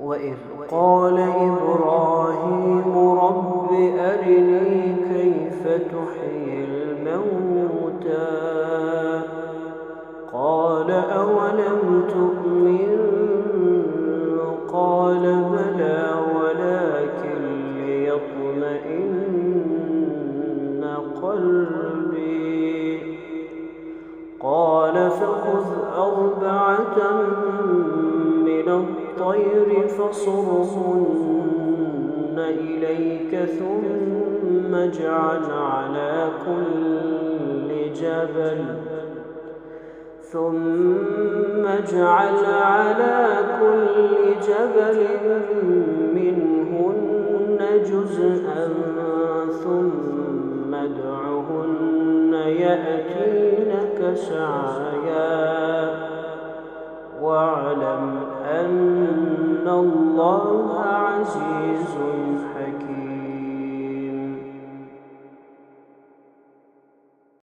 وإذ قال إبراهيم رب أرني كيف تحيي الموتى قال أولم تؤمن قال بلى ولكن ليطمئن قلبي قال فخذ أربعة من الطير فصرهن إليك ثم اجعل على كل جبل منهن جزءا ثم ادعهن يأتينك سعيا واعلم أن الله عزيز حكيم.